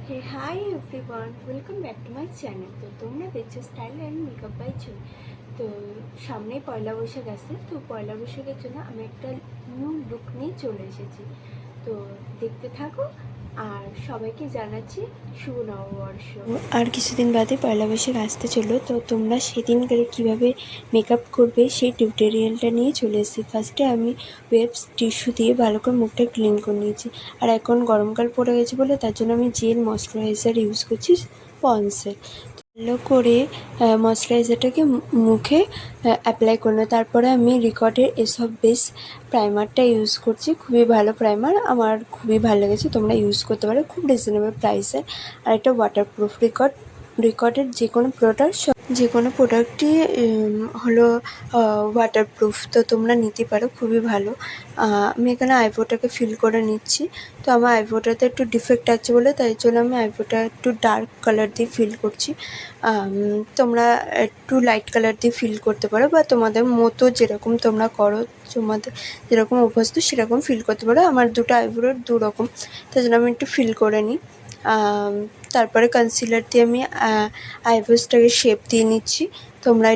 Hey hi everyone, welcome back to my channel. তো তোমরা দেখছো স্টাইল অ্যান্ড মেকআপ বাই চুই। তো সামনেই পয়লা বৈশাখ আসছে, তো পয়লা বৈশাখের জন্য আমি একটা নিউ লুক নিয়ে চলে এসেছি। তো দেখতে থাকো আর সবাইকে জানাচ্ছি শুভ নববর্ষ। আর কিছুদিন বাদে পয়লা বৈশাখ আসতে চলো, তো তোমরা সেদিন করে কীভাবে মেকআপ করবে সেই টিউটোরিয়ালটা নিয়ে চলে এসেছি। ফার্স্টে আমি ওয়েবস টিস্যু দিয়ে ভালো করে মুখটা ক্লিন করে নিয়েছি। আর এখন গরমকাল পড়ে গেছে বলে তার জন্য আমি জেল ময়শ্চারাইজার ইউজ করছি পন্সের। ভালো করে ময়শ্চারাইজারটাকে মুখে অ্যাপ্লাই করলো। তারপরে আমি রিকর্ডের এসব বেস প্রাইমারটা ইউজ করছি। খুবই ভালো প্রাইমার, আমার খুবই ভালো লেগেছে, তোমরা ইউজ করতে পারো, খুব রিজনেবল প্রাইসে। আর একটা ওয়াটারপ্রুফ রিকর্ডের যে কোনো প্রোডাক্টই হলো ওয়াটারপ্রুফ, তো তোমরা নিতে পারো, খুবই ভালো। আমি এখানে আইব্রোটাকে ফিল করে নিচ্ছি। তো আমার আইব্রোটাতে একটু ডিফেক্ট আছে বলে তাই জন্য আমি আইব্রোটা একটু ডার্ক কালার দিয়ে ফিল করছি। তোমরা একটু লাইট কালার দিয়ে ফিল করতে পারো, বা তোমাদের মতো যেরকম তোমরা করো, তোমাদের যেরকম অভ্যস্ত সেরকম ফিল করতে পারো। আমার দুটো আইব্রোর দুরকম, তাই জন্য আমি একটু ফিল করে নিই। তারপরে কনসিলার দিয়ে আমি আইব্রোসটাকে শেপ দিয়ে নিচ্ছি। তোমরা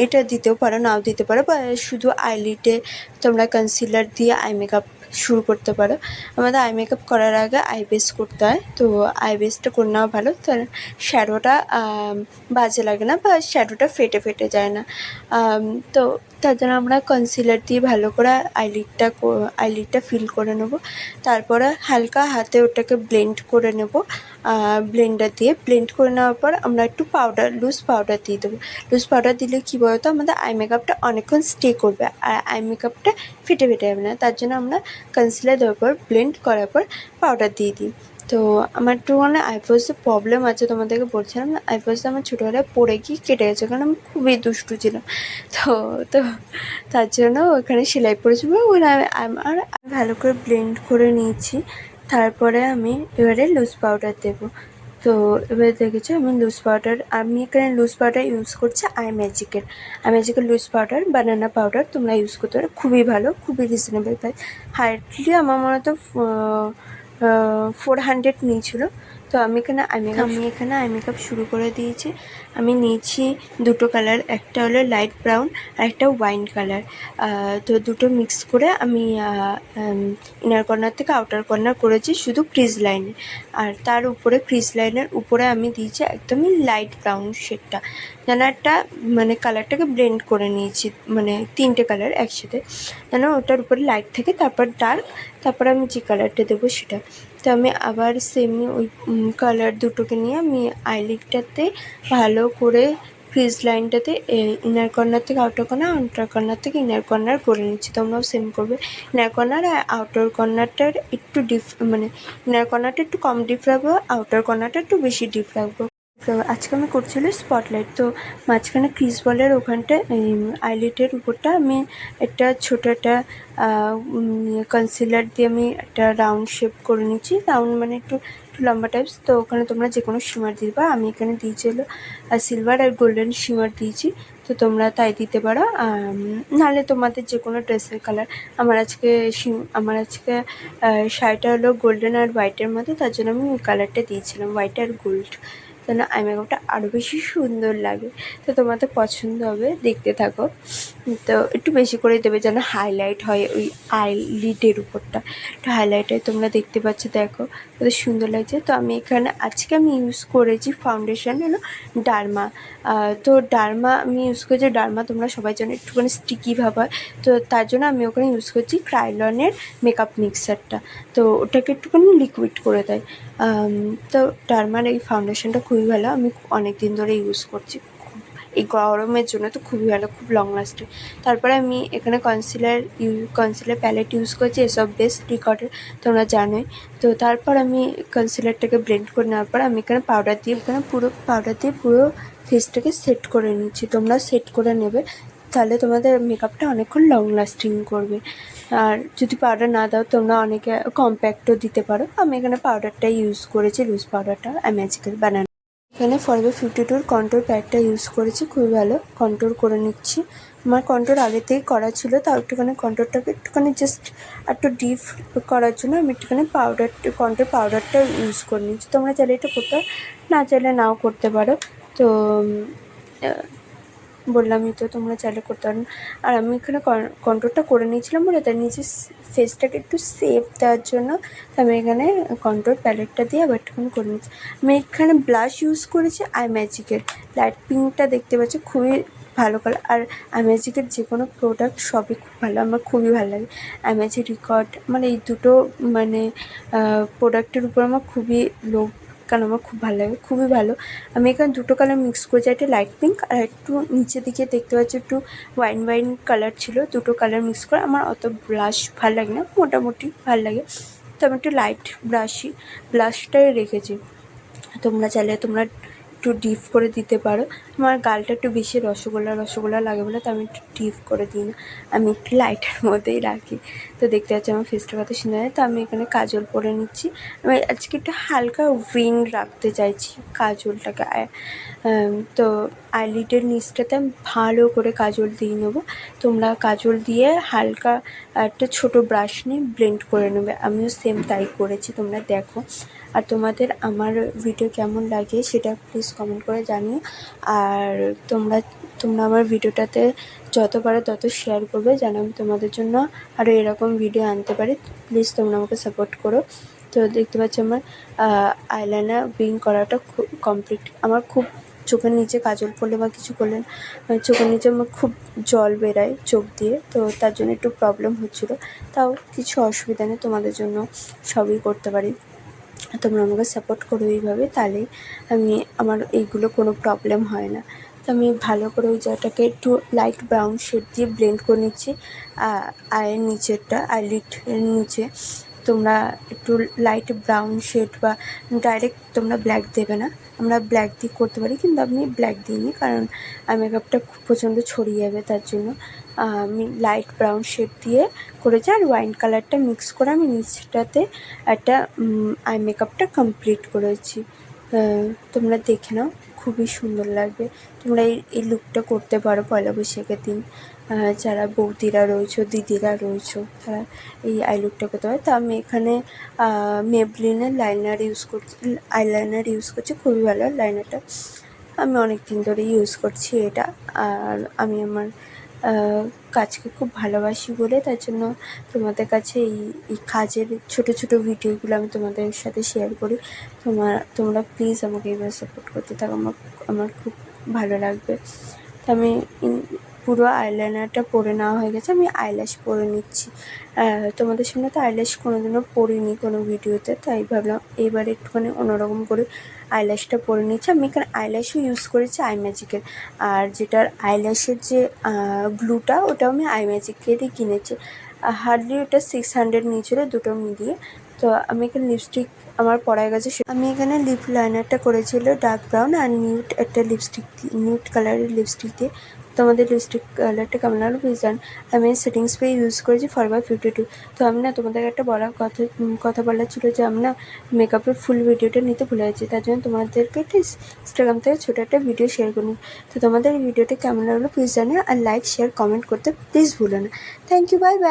এটা দিতেও পারো, নাও দিতে পারো, বা শুধু আইলিডে তোমরা কনসিলার দিয়ে আই মেকআপ শুরু করতে পারো। আমাদের আই মেকআপ করার আগে আই বেস করতে হয়, তো আই বেসটা করে নেওয়া ভালো, তার শ্যাডোটা বাজে লাগে না বা শ্যাডোটা ফেটে যায় না। তো তার জন্য আমরা কনসিলার দিয়ে ভালো করে আইলিডটা ফিল করে নেবো। তারপরে হালকা হাতে ওটাকে ব্লেন্ড করে নেব। ব্লেন্ডার দিয়ে ব্লেন্ড করে নেওয়ার পর আমরা একটু লুজ পাউডার দিয়ে দেবো। লুজ পাউডার দিলে কী বলতো, আমাদের আই মেকআপটা অনেকক্ষণ স্টে করবে আর আই মেকআপটা ফেটে যাবে না। তার জন্য আমরা কনসিলার দেওয়ার পর ব্লেন্ড করার পর পাউডার দিয়ে দিই। তো আমার একটু মানে আইব্রোসে প্রবলেম আছে, তোমাদেরকে বলছিলাম না, আইব্রোসে আমার ছোটোবেলায় পড়ে গিয়ে কেটে গেছে, কারণ আমি খুবই দুষ্টু ছিলাম। তো তো তার জন্য ওখানে সেলাই পড়েছিল, আমার ভালো করে ব্লেন্ড করে নিয়েছি। তারপরে আমি এবারে লুজ পাউডার দেবো। তো এবারে দেখেছো আমি এখানে লুজ পাউডার ইউজ করছি আই ম্যাজিকের লুজ পাউডার, বানানা পাউডার তোমরা ইউজ করতে পারো, খুবই ভালো, খুবই রিজনেবল প্রাইস। হার্ডলি আমার মনে তো 400 নিয়েছিল। তো আমি এখানে আই মেকআপ শুরু করে দিয়েছি। আমি নিয়েছি দুটো কালার, একটা হলো লাইট ব্রাউন আর একটা ওয়াইন কালার। তো দুটো মিক্স করে আমি ইনার কর্নার থেকে আউটার কর্নার করেছি শুধু ক্রিজ লাইনে, আর তার উপরে ক্রিজ লাইনের উপরে আমি দিয়েছি একদমই লাইট ব্রাউন শেডটা, যেন একটা মানে কালারটাকে ব্লেন্ড করে নিয়েছি, মানে তিনটে কালার একসাথে, যেন ওটার উপরে লাইট থাকে, তারপর ডার্ক, তারপর আমি যে কালারটা দেবো সেটা। তো আমি আবার সেমই ওই কালার দুটোকে নিয়ে আমি আইলিডটাতে ভালো করে ক্রিজ লাইনটাতে ইনার কর্নার থেকে আউটার কর্নার থেকে ইনার কর্নার করে নিচ্ছি। তোমরাও সেম করবে। ইনার কর্নার আর আউটার কর্নারটার একটু মানে ইনার কর্নারটা একটু কম ডিপ রাখবো, আউটার কর্নারটা একটু বেশি ডিপ রাখবো। তো আজকে আমি করছিল স্পটলাইট, তো মাঝখানে ক্রিজ বলের ওখানটায় আইলিডের উপরটা আমি একটা ছোটো একটা কনসিলার দিয়ে আমি একটা রাউন্ড শেপ করে নিচ্ছি। রাউন্ড মানে একটু লম্বা টাইপস। তো ওখানে তোমরা যে কোনো শিমার দিবা, আমি এখানে দিয়েছি হলো সিলভার আর গোল্ডেন শিমার দিয়েছি, তো তোমরা তাই দিতে পারো। নাহলে তোমাদের যে কোনো ড্রেসের কালার। আমার আজকে শাড়িটা হলো গোল্ডেন আর হোয়াইটের মধ্যে, তার জন্য আমি ওই কালারটা দিয়েছিলাম, হোয়াইট আর গোল্ড, যেন আই মেকআপটা আরও বেশি সুন্দর লাগে। তো তোমাদের পছন্দ হবে, দেখতে থাকো। তো একটু বেশি করে দেবে যেন হাইলাইট হয় ওই আইলিডের উপরটা, একটু হাইলাইট হয়। তোমরা দেখতে পাচ্ছ, দেখো কত সুন্দর লাগছে। তো আমি আজকে ইউজ করেছি ফাউন্ডেশন হলো ডার্মা। তো ডার্মা আমি ইউজ করেছি, ডার্মা তোমরা সবাই জানো একটুখানি স্টিকি ভাব হয়, তো তার জন্য আমি ওখানে ইউজ করছি ক্রাইলনের মেকআপ মিক্সারটা, তো ওটাকে একটুখানি লিকুইড করে দেয়। তো ডার্মার এই ফাউন্ডেশনটা খুবই ভালো, আমি অনেক দিন ধরে ইউজ করছি, এই গরমের জন্য তো খুবই ভালো, খুব লং লাস্টিং। তারপরে আমি এখানে কনসিলার প্যালেট ইউজ করছি এসব বেস রিকর্ডের, তোমরা জানোই। তো তারপর আমি কনসিলারটাকে ব্লেন্ড করে নেওয়ার পর আমি এখানে পুরো পাউডার দিয়ে পুরো ফেসটাকে সেট করে নিচ্ছি। তোমরা সেট করে নেবে, তাহলে তোমাদের মেকআপটা অনেকক্ষণ লং লাস্টিং করবে। আর যদি পাউডার না দাও, তোমরা অনেকে কম্প্যাক্টও দিতে পারো। আমি এখানে পাউডারটাই ইউজ করেছি, লুজ পাউডারটা ম্যাজিকের বানানো। এখানে ফরএভার 52 কন্ট্রোল প্যাডটা ইউজ করেছি, খুবই ভালো কন্ট্রোল করে নিচ্ছি। আমার কন্ট্রোল আগে থেকেই করা ছিল, তাও একটুখানি কন্ট্রোলটাকে একটুখানি জাস্ট একটু ডিপ করার জন্য আমি একটুখানি কন্ট্রোল পাউডারটা ইউজ করে নিচ্ছি। তোমরা চাইলে এটা করতে না চাইলে নাও করতে পারো। তো বললামই তো, তোমরা চাইলে করতে পারো। আর আমি এখানে কন্ট্রোলটা করে নিয়েছিলাম বলে তার নিচে ফেসটাকে একটু সেফ দেওয়ার জন্য আমি এখানে কন্ট্রোল প্যালেটটা দিয়ে আবার একটুখানি করে নিচ্ছি। আমি এখানে ব্লাশ ইউজ করেছি আই ম্যাজিকের লাইট পিঙ্কটা, দেখতে পাচ্ছি খুবই ভালো কালার। আর আই ম্যাজিকের যে কোনো প্রোডাক্ট সবই খুব ভালো, আমার খুবই ভালো লাগে। আই ম্যাজিক রিকর্ড মানে এই দুটো মানে প্রোডাক্টের উপর আমার খুবই লোভ, কারণ আমার খুব ভালো লাগে, খুবই ভালো। আমি এখানে দুটো কালার মিক্স করেছি, একটা লাইট পিঙ্ক আর একটু নিচের দিকে দেখতে পাচ্ছি একটু ওয়াইন কালার ছিল, দুটো কালার মিক্স করে। আমার অত ব্লাশ ভালো লাগে না, মোটামুটি ভালো লাগে, তো আমি একটু লাইট ব্লাশটাই রেখেছি। তোমরা চাইলে তোমরা একটু ডিপ করে দিতে পারো। আমার গালটা একটু বেশি রসগোল্লা লাগে বলে তো আমি একটু ডিপ করে দিই না, আমি একটু লাইটের মধ্যেই রাখি। তো দেখতে পাচ্ছি আমার ফেসটা কত সুন্দর হয়। তো আমি এখানে কাজল পরে নিচ্ছি। আমি আজকে একটু হালকা উইং রাখতে চাইছি কাজলটাকে। তো আইলিডের নিচটাতে আমি ভালো করে কাজল দিয়ে নেবো। তোমরা কাজল দিয়ে হালকা একটা ছোটো ব্রাশ নিয়ে ব্লেন্ড করে নেবে, আমিও সেম তাই করেছি, তোমরা দেখো। আর তোমাদের আমার ভিডিও কেমন লাগে সেটা প্লিজ কমেন্ট করে জানিও। আর তোমরা আমার ভিডিওটাতে যত পারো তত শেয়ার করবে, যেন আমি তোমাদের জন্য আরও এরকম ভিডিও আনতে পারি। প্লিজ তোমরা আমাকে সাপোর্ট করো। তো দেখতে পাচ্ছি আমার আইলাইনার উইং করাটা খুব কমপ্লিট। আমার খুব চোখের নিচে কাজল পরলে বা কিছু করলে চোখের নিচে আমার খুব জল বেরায় চোখ দিয়ে, তো তার জন্য একটু প্রবলেম হচ্ছিলো। তাও কিছু অসুবিধা নেই, তোমাদের জন্য সবই করতে পারি। তোমরা আমাকে সাপোর্ট করো এইভাবে, তাহলেই আমার এইগুলো কোনো প্রবলেম হয় না। তো আমি ভালো করে ওই জায়গাটাকে একটু লাইট ব্রাউন শেড দিয়ে ব্লেন্ড করে নিচ্ছি আইয়ের নিচেরটা, আইলিডের নিচে। তোমরা একটু লাইট ব্রাউন শেড বা ডাইরেক্ট তোমরা ব্ল্যাক দেবে না, আমরা ব্ল্যাক দিয়ে করতে পারি, কিন্তু আমি ব্ল্যাক দিইনি কারণ মেকআপটা খুব প্রচণ্ড ছড়িয়ে যাবে, তার জন্য আমি লাইট ব্রাউন শেড দিয়ে করেছি। আর ওয়াইন কালারটা মিক্স করে আমি নিচটাতে একটা আই মেকআপটা কমপ্লিট করেছি। তোমরা দেখে নাও, খুবই সুন্দর লাগবে। তোমরা এই লুকটা করতে পারো পয়লা বৈশাখের দিন। যারা বৌদিরা রয়েছো, দিদিরা রয়েছো, তারা এই আই লুকটা করতে পারো। তো আমি এখানে মেবলিনের আইলাইনার ইউজ করছি, খুবই ভালো লাইনারটা, আমি অনেক দিন ধরে ইউজ করছি এটা। আর আমি আমার কাজকে খুব ভালোবাসি বলে তার জন্য তোমাদের কাছে এই কাজের ছোটো ভিডিওগুলো আমি তোমাদের সাথে শেয়ার করি। তোমরা প্লিজ আমাকে এইভাবে সাপোর্ট করতে থাকো, আমার খুব ভালো লাগবে। তো আমি পুরো আইলাইনারটা পরে নেওয়া হয়ে গেছে, আমি আইল্যাশ পরে নিচ্ছি। তোমাদের সামনে তো আইল্যাশ কোনোদিনও পরিনি কোনো ভিডিওতে, তাই ভাবলাম এইবার একটুখানি অন্যরকম করে আইল্যাশটা পরে নিচ্ছি। আমি এখানে আইল্যাশও ইউজ করেছি আই ম্যাজিকের, আর যেটার আইল্যাশের যে গ্লুটা ওটাও আমি আই ম্যাজিকেরই কিনেছি। হার্ডলি ওটা 600 নিয়েছিল দুটো মিলিয়ে। তো আমি এখানে লিপস্টিক আমার পড়া গেছে, আমি এখানে লিপ লাইনারটা করেছিল ডার্ক ব্রাউন আর নিউট কালারের লিপস্টিক দিয়ে। তোমাদের লিপস্টিক কালারটা কেমন লাগলো প্লিজ জান। আমি সেটিং স্প্রে ইউজ করেছি ফরএভার 52। তো আমি না তোমাদের একটা কথা বলার ছিল যে আমি না মেকআপের ফুল ভিডিওটা নিতে ভুলে গেছি, তার জন্য তোমাদেরকে একটা ইনস্টাগ্রাম থেকে ছোটো একটা ভিডিও শেয়ার করি। তো তোমাদের এই ভিডিওটা কেমন লাগলো প্লিজ জানিও, আর লাইক শেয়ার কমেন্ট করতে প্লিজ ভুলো না। Thank you, bye by.